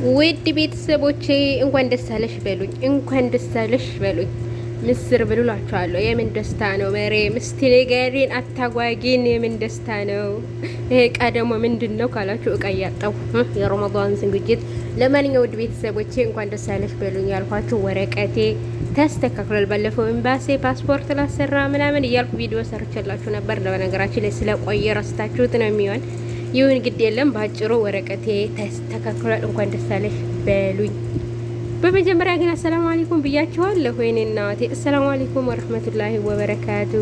ውድ ቤተሰቦቼ እንኳን ደስ አለሽ በሉኝ፣ እንኳን ደስ አለሽ በሉኝ። ምስር ብሉላችኋለሁ። የምን ደስታ ነው? መሬም እስቲ ንገሪን፣ አታጓጊን። የምን ደስታ ነው? ይሄ እቃ ደግሞ ምንድን ነው ካላችሁ እቃ እያጣሁ የረመዳን ዝግጅት። ለማንኛውም ውድ ቤተሰቦቼ እንኳን ደስ አለሽ በሉኝ ያልኳችሁ ወረቀቴ ተስተካክሏል። ባለፈው ኤምባሲ ፓስፖርት ላሰራ ምናምን እያልኩ ቪዲዮ ሰርቼላችሁ ነበር። በነገራችን ላይ ስለቆየ ረስታችሁት ነው የሚሆን። ይሁን ግድ የለም። በአጭሩ ወረቀቴ ተስተካክሏል። እንኳን ደስ አለሽ በሉኝ። በመጀመሪያ ግን አሰላሙ አለይኩም ብያችኋለሁ። ወይኔ እናቴ አሰላሙ አለይኩም ወረህመቱላሂ ወበረካቱ።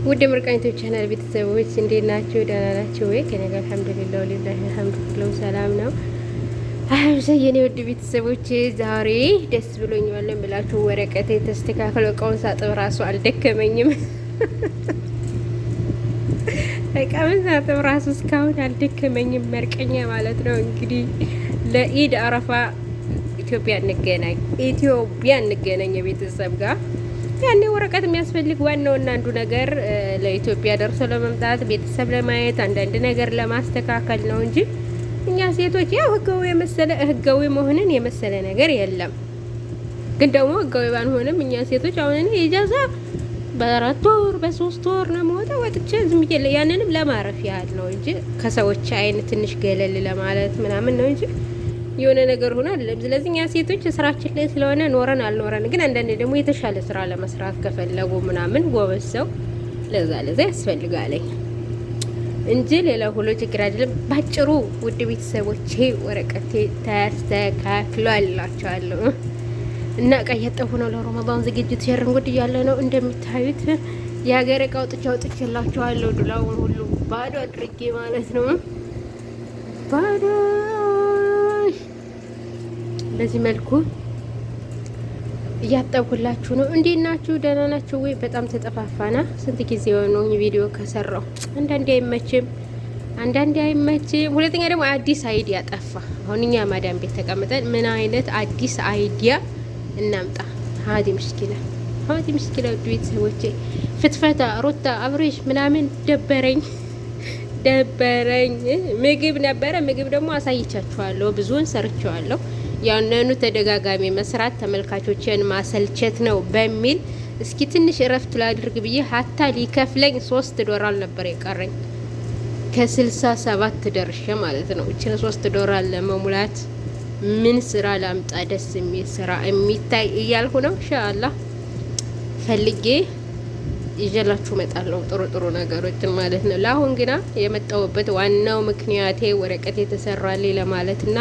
ውድ ምርቃኝቶች ቻናል ቤተሰቦች እንዴት ናችሁ? ደህና ናችሁ ወይ? ከኔ ጋር አልሐምዱሊላህ ወሊላሂ አልሐምዱ ሁሉ ሰላም ነው። የኔ ውድ ቤተሰቦች ዛሬ ደስ ብሎኛል ብላችሁ ወረቀቴ ተስተካክሎ እቃውን ሳጥብ ራሱ አልደከመኝም። እቃውን ሳጥብ ራሱ እስካሁን አልደከመኝም። መርቀኛ ማለት ነው። እንግዲህ ለኢድ አረፋ ኢትዮጵያ እንገናኝ የቤተሰብ ጋር። ያኔ ወረቀት የሚያስፈልግ ዋናውና አንዱ ነገር ለኢትዮጵያ ደርሶ ለመምጣት ቤተሰብ ለማየት አንዳንድ ነገር ለማስተካከል ነው እንጂ እኛ ሴቶች ያው ህጋዊ መሆንን የመሰለ ነገር የለም። ግን ደግሞ ህጋዊ ባንሆንም እኛ ሴቶች አሁን ኢጃዛ በ4 ወር በ3 ወር ነው መውጣ ወጥቼ ዝም ብዬ ያንንም ለማረፍ ያህል ነው እንጂ ከሰዎች አይን ትንሽ ገለል ለማለት ምናምን ነው እንጂ የሆነ ነገር ሆነ አይደለም። ስለዚህ እኛ ሴቶች ስራችን ላይ ስለሆነ ኖረን አልኖረን፣ ግን አንዳንዴ ደግሞ የተሻለ ስራ ለመስራት ከፈለጉ ምናምን ጎበዝ ሰው ለዛ ያስፈልጋለኝ እንጂ ሌላ ሁሉ ችግር አይደለም። ባጭሩ ውድ ቤተሰቦቼ ወረቀቴ ተስተካክሏል እላችኋለሁ። እና እቃ እያጠፉ ነው። ለረመዳን ዝግጅት ሸርንጉድ እያለ ነው እንደምታዩት። የሀገር እቃ አውጥቼላችኋለሁ። ዱላውን ሁሉ ባዶ አድርጌ ማለት ነው። ባዶ በዚህ መልኩ እያጠብኩላችሁ ነው። እንዴት ናችሁ? ደህና ናችሁ ወይ? በጣም ተጠፋፋና ስንት ጊዜ የሆነው ቪዲዮ ከሰራው። አንዳንዴ አይመችም። ሁለተኛ ደግሞ አዲስ አይዲያ ጠፋ። አሁን እኛ ማዳም ቤት ተቀምጠን ምን አይነት አዲስ አይዲያ እናምጣ? ሀዲ ምስኪላ ውድ ቤተሰቦቼ፣ ፍትፈታ ሩታ አብሬሽ ምናምን ደበረኝ። ምግብ ነበረ። ምግብ ደግሞ አሳይቻችኋለሁ፣ ብዙውን ሰርቸዋለሁ። ያንኑ ተደጋጋሚ መስራት ተመልካቾችን ማሰልቸት ነው በሚል እስኪ ትንሽ እረፍት ላድርግ ብዬ ሀታ ሊከፍለኝ $3 ነበር የቀረኝ ከ67 ደርሼ ማለት ነው። እቺ $3 ለመሙላት ምን ስራ ላምጣ? ደስ የሚል ስራ የሚታይ እያልኩ ነው። ኢንሻአላህ ፈልጌ ይዤላችሁ እመጣለሁ፣ ጥሩ ነገሮችን ማለት ነው። ለአሁን ግና የመጣሁበት ዋናው ምክንያቴ ወረቀት የተሰራልኝ ለማለትና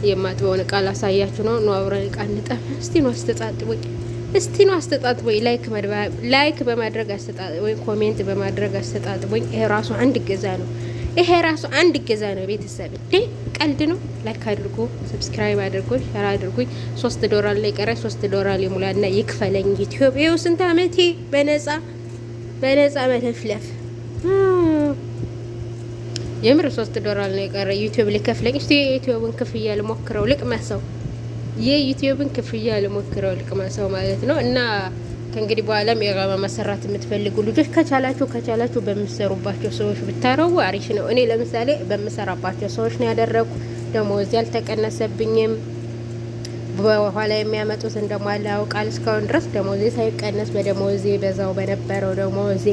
የማጥበውን እቃ ላሳያችሁ ነው። ነው አብረን እቃ እንጠብ። እስቲ ነው አስተጣጥቦኝ ላይክ በማድረግ አስተጣጥቦኝ፣ ኮሜንት በማድረግ አስተጣጥቦኝ። ይሄ ራሱ አንድ ገዛ ነው ቤተሰብ እንዴ! ቀልድ ነው። ላይክ አድርጉ፣ ሰብስክራይብ አድርጉ፣ ሸር አድርጉኝ። $3 ላይ ቀረ። $3 ይሙላና ይክፈለኝ ኢትዮጵያው። ስንት አመቴ በነፃ መተፍለፍ። የምር $3 ላይ ቀረ ዩቲዩብ ሊከፍለኝ። እስቲ የዩቲዩብን ክፍያ ልሞክረው ልቅመሰው። ልቅመሰው ማለት ነው። እና ከእንግዲህ በኋላም የጋማ መሰራት የምትፈልጉ ልጆች ከቻላችሁ በምሰሩባቸው ሰዎች ብታረቡ አሪፍ ነው። እኔ ለምሳሌ በምሰራባቸው ሰዎች ነው ያደረኩ። ደሞዝ ያልተቀነሰብኝም። በኋላ የሚያመጡትን ደግሞ አለ ያውቃል። እስካሁን ድረስ ደሞዜ ሳይቀነስ በደሞዜ በዛው በነበረው ደሞዜ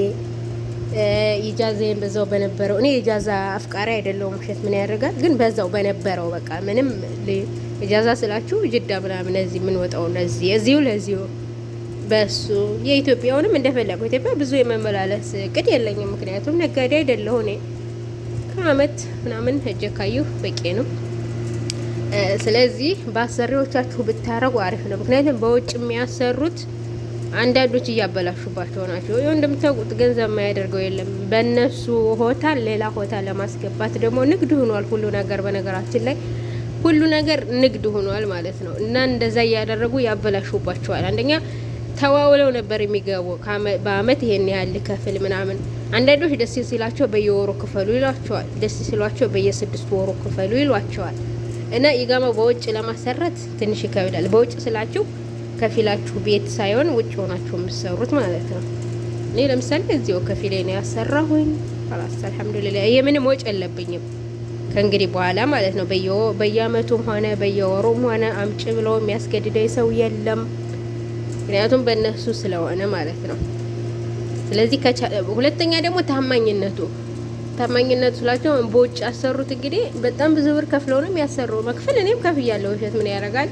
ኢጃዛዬን በዛው በነበረው። እኔ ኢጃዛ አፍቃሪ አይደለሁም፣ ውሸት ምን ያደርጋል። ግን በዛው በነበረው በቃ ምንም ኢጃዛ ስላችሁ ጅዳ ምናምን እዚህ ምን ወጣው ለዚሁ በሱ የኢትዮጵያውንም እንደፈለጉ ኢትዮጵያ ብዙ የመመላለስ እቅድ የለኝም። ምክንያቱም ነጋዴ አይደለሁ እኔ። ከአመት ምናምን ሄጄ ካየሁ በቂ ነው። ስለዚህ በአሰሪዎቻችሁ ብታረጉ አሪፍ ነው። ምክንያቱም በውጭ የሚያሰሩት አንዳንዶች እያበላሹባቸው ናቸው። ይኸው እንደምታውቁት ገንዘብ የማያደርገው የለም። በእነሱ ሆታል ሌላ ሆታል ለማስገባት ደግሞ ንግድ ሆኗል ሁሉ ነገር። በነገራችን ላይ ሁሉ ነገር ንግድ ሆኗል ማለት ነው። እና እንደዛ እያደረጉ ያበላሹባቸዋል። አንደኛ ተዋውለው ነበር የሚገቡ በአመት ይሄን ያህል ከፍል ምናምን። አንዳንዶች ደስ ሲላቸው በየወሩ ክፈሉ ይሏቸዋል፣ ደስ ሲሏቸው በየ6 ወሩ ክፈሉ ይሏቸዋል። እና ኢጋማ በውጭ ለማሰራት ትንሽ ይከብዳል። በውጭ ስላችሁ ከፊላችሁ ቤት ሳይሆን ውጭ ሆናችሁ የምትሰሩት ማለት ነው። እኔ ለምሳሌ እዚሁ ከፊሌ ነው ያሰራሁኝ። خلاص አልሐምዱሊላህ የምንም ወጭ የለብኝም። ከእንግዲህ በኋላ ማለት ነው። በየአመቱም ሆነ በየወሩም ሆነ አምጪ ብሎ የሚያስገድደኝ ሰው የለም። ምክንያቱም በእነሱ ስለሆነ ማለት ነው። ስለዚህ ሁለተኛ ደግሞ ታማኝነቱ ስላቸው በውጭ ያሰሩት እንግዲህ በጣም ብዙ ብር ከፍለው ነው የሚያሰሩ። መክፈል እኔም ከፍያለሁ። ውሸት ምን ያደርጋል።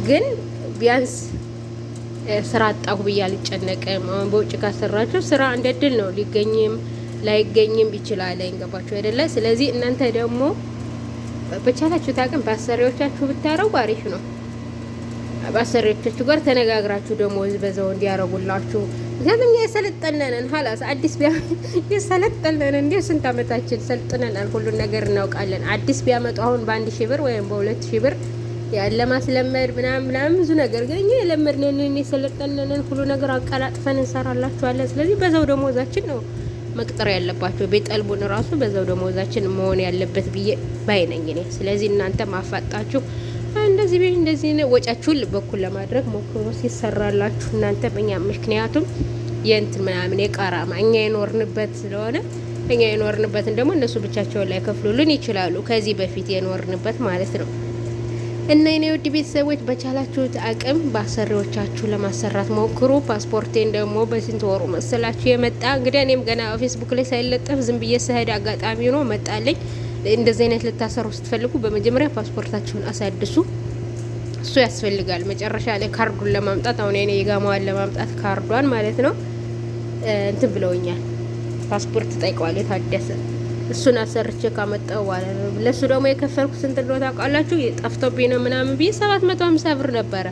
ግን ቢያንስ ስራ አጣሁ ብዬ አልጨነቅም። አሁን በውጭ ካሰራችሁ ስራ እንደ ድል ነው፣ ሊገኝም ላይገኝም ይችላል። ገባችሁ አይደለ? ስለዚህ እናንተ ደግሞ በቻላችሁት አቅም በአሰሪዎቻችሁ ብታረጉ አሪፍ ነው። በአሰሪዎቻችሁ ጋር ተነጋግራችሁ ደግሞ በዛው እንዲያረጉላችሁ። ምክንያቱም እኛ የሰለጠነንን ሀላስ አዲስ የሰለጠነንን እንደ ስንት አመታችን ሰልጥነናል፣ ሁሉን ነገር እናውቃለን። አዲስ ቢያመጡ አሁን በ1000 ብር ወይም በ2000 ብር ያለ ማስለመድ ምናምን ብዙ ነገር ግን እኛ የለመድነንን የሰለጠነንን ሁሉ ነገር አቀላጥፈን እንሰራላችኋለን። ስለዚህ በዛው ደሞዛችን ነው መቅጠር ያለባቸው። ቤጠልቡን ራሱ በዛው ደሞዛችን መሆን ያለበት ብዬ ባይነኝ እኔ። ስለዚህ እናንተ ማፋጣችሁ እንደዚህ ወጫችሁን በኩል ለማድረግ ሞክሩ ሲሰራላችሁ እናንተ በእኛ። ምክንያቱም የእንትን ምናምን የቃራማ እኛ የኖርንበት ስለሆነ እኛ የኖርንበትን ደግሞ እነሱ ብቻቸውን ላይ ከፍሉልን ይችላሉ። ከዚህ በፊት የኖርንበት ማለት ነው። እና የኔ ውድ ቤተሰቦች በቻላችሁት አቅም በአሰሪዎቻችሁ ለማሰራት ሞክሩ። ፓስፖርቴን ደግሞ በስንት ወሩ መሰላችሁ የመጣ እንግዲህ እኔም ገና ፌስቡክ ላይ ሳይለጠፍ ዝም ብዬ ስሄድ አጋጣሚ ሆኖ መጣለኝ። እንደዚህ አይነት ልታሰሩ ስትፈልጉ በመጀመሪያ ፓስፖርታችሁን አሳድሱ። እሱ ያስፈልጋል። መጨረሻ ላይ ካርዱን ለማምጣት አሁን እኔ የጋማዋን ለማምጣት ካርዷን ማለት ነው እንትን ብለውኛል። ፓስፖርት ጠይቀዋል የታደሰ። እሱን አሰርቼ ካመጣው በኋላ ነው። ለሱ ደግሞ የከፈልኩት ስንት እንደሆነ ታውቃላችሁ? ጠፍቶብኝ ነው ምናምን ብዬ 750 ብር ነበረ።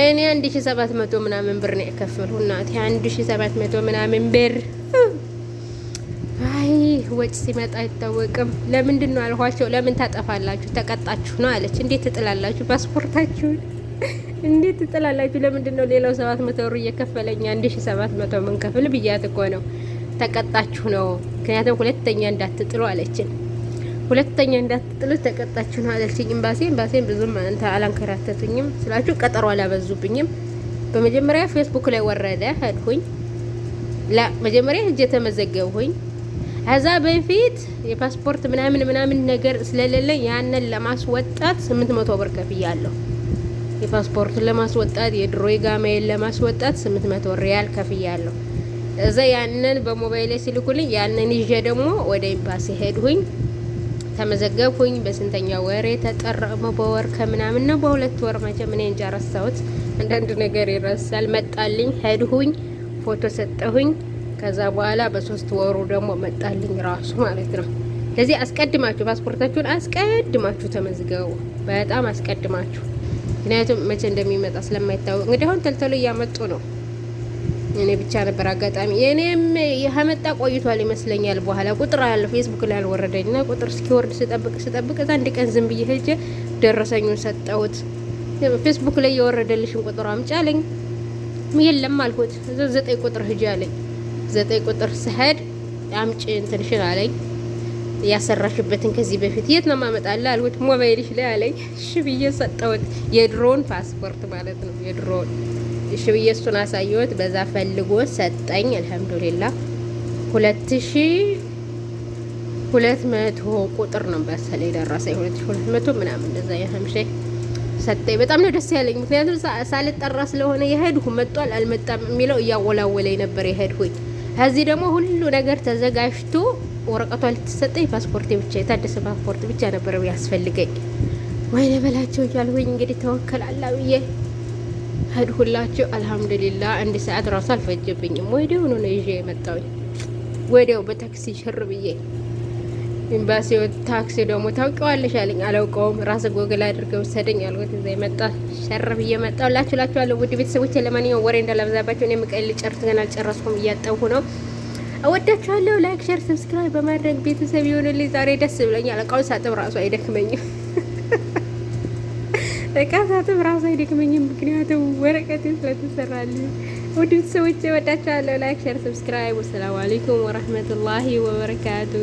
እኔ 1700 ምናምን ብር ነው የከፈልኩ። እናቴ 1700 ምናምን ብር። አይ ወጭ ሲመጣ አይታወቅም። ለምንድን ነው አልኋቸው። ለምን ታጠፋላችሁ? ተቀጣችሁ ነው አለች። እንዴት ትጥላላችሁ? ፓስፖርታችሁን እንዴት ትጥላላችሁ? ለምንድን ነው ሌላው 700 ብር እየከፈለኝ 1700 ምን ከፍል ብያት እኮ ነው። ተቀጣችሁ ነው። ምክንያቱም ሁለተኛ እንዳትጥሉ አለችን። ሁለተኛ እንዳትጥሉ ተቀጣችሁ ነው አለችኝ። ኤምባሲን ብዙም እንትን አላንከራተቱኝም ስላችሁ ቀጠሮ አላበዙብኝም። በመጀመሪያ ፌስቡክ ላይ ወረደ ሄድኩኝ። መጀመሪያ ሄጄ ተመዘገብሁኝ። ከዛ በፊት የፓስፖርት ምናምን ነገር ስለሌለኝ ያንን ለማስወጣት 800 ብር ከፍያለሁ። የፓስፖርቱን ለማስወጣት የድሮ ጋማዬን ለማስወጣት 800 ሪያል ከፍያለሁ። እዛ ያንን በሞባይል ላይ ሲልኩልኝ ያንን ይዤ ደግሞ ወደ ኤምባሲ ሄድሁኝ። ተመዘገብሁኝ። በስንተኛ ወሬ ተጠራመ? በወር ከምናምን ነው በ2 ወር መቼም እኔ እንጃ ረሳሁት። አንዳንድ ነገር ይረሳል። መጣልኝ። ሄድሁኝ፣ ፎቶ ሰጠሁኝ። ከዛ በኋላ በ3 ወሩ ደግሞ መጣልኝ ራሱ ማለት ነው። ስለዚህ አስቀድማችሁ ፓስፖርታችሁን አስቀድማችሁ ተመዝገቡ። በጣም አስቀድማችሁ። ምክንያቱም መቼ እንደሚመጣ ስለማይታወቅ እንግዲህ አሁን ተልተሎ እያመጡ ነው። እኔ ብቻ ነበር አጋጣሚ የኔም ያመጣ ቆይቷል ይመስለኛል። በኋላ ቁጥር አለ ፌስቡክ ላይ አልወረደኝና ቁጥር እስኪወርድ ስጠብቅ እዛ አንድ ቀን ዝም ብዬ ሄጄ ደረሰኙን ሰጠሁት። ፌስቡክ ላይ የወረደልሽን ቁጥር አምጪ አለኝ። የለም አልኩት። እዛ 9 ቁጥር ሂጂ አለኝ። 9 ቁጥር ስሄድ አምጪ እንትንሽን አለኝ። ያሰራሽበትን ከዚህ በፊት የት ነው ማመጣለ አልኩት። ሞባይልሽ ላይ አለኝ። እሺ ብዬ ሰጠሁት። የድሮውን ፓስፖርት ማለት ነው የድሮውን። እሺ ብዬ እሱን አሳየሁት። በዛ ፈልጎ ሰጠኝ። አልሐምዱሊላህ 2200 ቁጥር ነው በሰለ ደረሰኝ። 2200 ምናምን እንደዛ ያህምሽ ሰጠኝ። በጣም ነው ደስ ያለኝ። ምክንያቱም ሳልጠራ ስለሆነ የሄድኩ መጥቷል አልመጣም የሚለው እያወላወለኝ ነበር የሄድኩኝ። ከዚህ ደግሞ ሁሉ ነገር ተዘጋጅቶ ወረቀቷ ልትሰጠኝ ፓስፖርት ብቻ የታደሰ ፓስፖርት ብቻ ነበር ያስፈልገኝ። ወይኔ በላቸው እያልኩኝ እንግዲህ ተወከላላ ብዬ ሄድሁላችሁ። አልሐምዱሊላህ 1 ሰዓት ራሱ አልፈጀብኝም። ወዲያው ነው ይዤ የመጣሁኝ። ወዲያው በታክሲ ሽር ብዬ ኤምባሲው ታክሲ ደግሞ ታውቂዋለሽ አለኝ። አላውቀውም። ራስ ጎግል አድርገው ወሰደኝ አልኩት። እዛ የመጣ ሸር ብዬ መጣሁላችኋለሁ። ውድ ቤተሰቦቼ ለማንኛውም ወሬ እንዳላብዛባችሁ እኔ ምቀል ጨርስ ገና አልጨረስኩም እያጠብኩ ነው። እወዳችኋለሁ። ላይክ፣ ሼር፣ ሰብስክራይብ በማድረግ ቤተሰብ ይሁንልኝ። ዛሬ ደስ ብሎኛል። እቃውን ሳጥብ ራሱ አይደክመኝም። እቃ ሳጥብ ራሱ አይደክመኝም፣ ምክንያቱም ወረቀት ስለተሰራልኝ። ውድ ቤተሰቦቼ እወዳችኋለሁ። ላይክ፣ ሼር፣ ሰብስክራይብ። ወሰላሙ አለይኩም ወራህመቱላሂ ወበረካቱ።